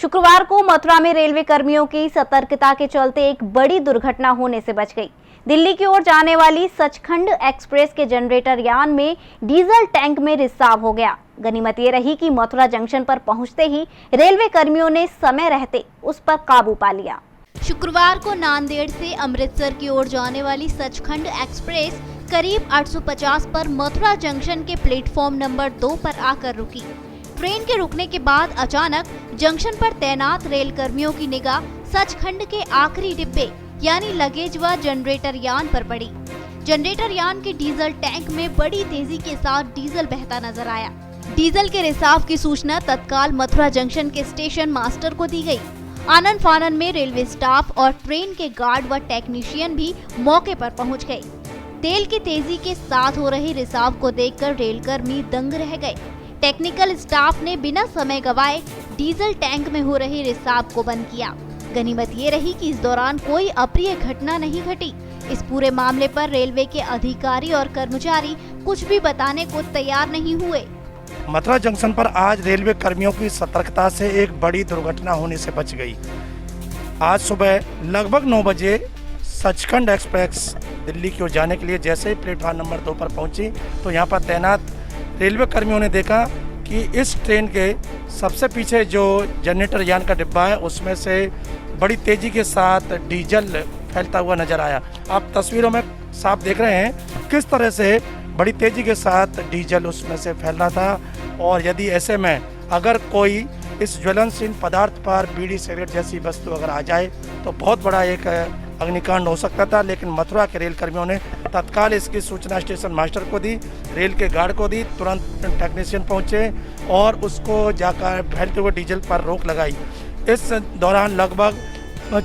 शुक्रवार को मथुरा में रेलवे कर्मियों की सतर्कता के चलते एक बड़ी दुर्घटना होने से बच गई। दिल्ली की ओर जाने वाली सचखंड एक्सप्रेस के जनरेटर यान में डीजल टैंक में रिसाव हो गया। गनीमत ये रही कि मथुरा जंक्शन पर पहुंचते ही रेलवे कर्मियों ने समय रहते उस पर काबू पा लिया। शुक्रवार को नांदेड़ से अमृतसर की ओर जाने वाली सचखंड एक्सप्रेस करीब 850 पर मथुरा जंक्शन के प्लेटफॉर्म नंबर 2 पर आकर रुकी। ट्रेन के रुकने के बाद अचानक जंक्शन पर तैनात रेल कर्मियों की निगाह सचखंड के आखिरी डिब्बे यानी लगेज व जनरेटर यान पर पड़ी। जनरेटर यान के डीजल टैंक में बड़ी तेजी के साथ डीजल बहता नजर आया। डीजल के रिसाव की सूचना तत्काल मथुरा जंक्शन के स्टेशन मास्टर को दी गई। आनन फानन में रेलवे स्टाफ और ट्रेन के गार्ड व टेक्नीशियन भी मौके पर पहुंच गए। तेल की तेजी के साथ हो रहे रिसाव को देखकर रेलकर्मी दंग रह गए। टेक्निकल स्टाफ ने बिना समय गवाए डीजल टैंक में हो रहे रिसाव को बंद किया। गनीमत ये रही कि इस दौरान कोई अप्रिय घटना नहीं घटी। इस पूरे मामले पर रेलवे के अधिकारी और कर्मचारी कुछ भी बताने को तैयार नहीं हुए। मथुरा जंक्शन पर आज रेलवे कर्मियों की सतर्कता से एक बड़ी दुर्घटना होने से बच गई। आज सुबह लगभग 9 बजे सचखंड एक्सप्रेस दिल्ली की ओर जाने के लिए जैसे ही प्लेटफॉर्म नंबर 2 पर पहुंची तो यहाँ पर तैनात रेलवे कर्मियों ने देखा कि इस ट्रेन के सबसे पीछे जो जनरेटर यान का डिब्बा है उसमें से बड़ी तेज़ी के साथ डीजल फैलता हुआ नजर आया। आप तस्वीरों में साफ देख रहे हैं किस तरह से बड़ी तेज़ी के साथ डीजल उसमें से फैल रहा था। और यदि ऐसे में अगर कोई इस ज्वलनशील पदार्थ पर बीड़ी सिगरेट जैसी वस्तु अगर आ जाए तो बहुत बड़ा एक अग्निकांड हो सकता था। लेकिन मथुरा के रेल कर्मियों ने तत्काल इसकी सूचना स्टेशन मास्टर को दी, रेल के गार्ड को दी, तुरंत टेक्नीशियन पहुंचे और उसको जाकर फैलते हुए डीजल पर रोक लगाई। इस दौरान लगभग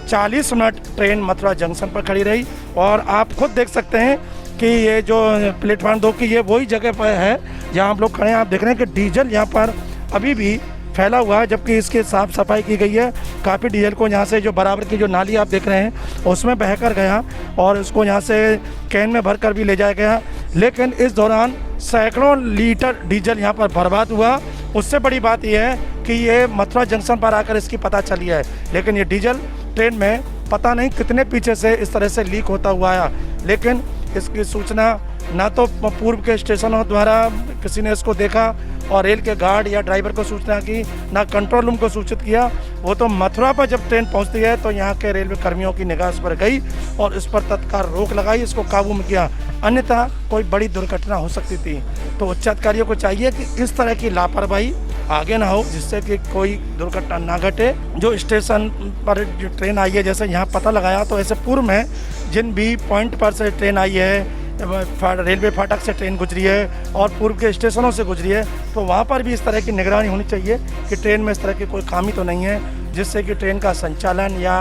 40 मिनट ट्रेन मथुरा जंक्शन पर खड़ी रही। और आप खुद देख सकते हैं कि ये जो प्लेटफॉर्म 2 की ये वही जगह पर है जहाँ आप लोग खड़े हैं। आप देख रहे हैं कि डीजल यहाँ पर अभी भी फैला हुआ है, जबकि इसकी साफ सफाई की गई है। काफ़ी डीजल को यहाँ से जो बराबर की जो नाली आप देख रहे हैं उसमें बहकर गया और उसको यहाँ से कैन में भरकर भी ले जाया गया। लेकिन इस दौरान सैकड़ों लीटर डीजल यहाँ पर बर्बाद हुआ। उससे बड़ी बात यह है कि ये मथुरा जंक्शन पर आकर इसकी पता चली है, लेकिन ये डीजल ट्रेन में पता नहीं कितने पीछे से इस तरह से लीक होता हुआ आया। लेकिन इसकी सूचना ना तो पूर्व के स्टेशनों द्वारा किसी ने इसको देखा और रेल के गार्ड या ड्राइवर को सूचना की, ना कंट्रोल रूम को सूचित किया। वो तो मथुरा पर जब ट्रेन पहुंचती है तो यहाँ के रेलवे कर्मियों की निगाह इस पर गई और इस पर तत्काल रोक लगाई, इसको काबू में किया। अन्यथा कोई बड़ी दुर्घटना हो सकती थी। तो उच्च अधिकारियों को चाहिए कि इस तरह की लापरवाही आगे ना हो, जिससे कि कोई दुर्घटना ना घटे। जो स्टेशन पर जो ट्रेन आई है, जैसे यहाँ पता लगाया तो ऐसे पूर्व में जिन भी पॉइंट पर से ट्रेन आई है, रेलवे फाटक से ट्रेन गुजरी है और पूर्व के स्टेशनों से गुजरी है, तो वहाँ पर भी इस तरह की निगरानी होनी चाहिए कि ट्रेन में इस तरह की कोई खामी तो नहीं है जिससे कि ट्रेन का संचालन या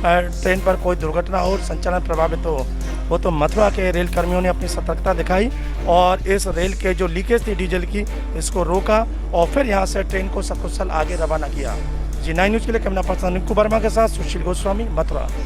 ट्रेन पर कोई दुर्घटना और संचालन प्रभावित हो। वो तो मथुरा के रेल कर्मियों ने अपनी सतर्कता दिखाई और इस रेल के जो लीकेज थी डीजल की इसको रोका और फिर यहाँ से ट्रेन को सकुशल आगे रवाना किया। जी 9 न्यूज़ के लिए कैमरा पर्सन रिंकू वर्मा के साथ सुशील गोस्वामी, मथुरा।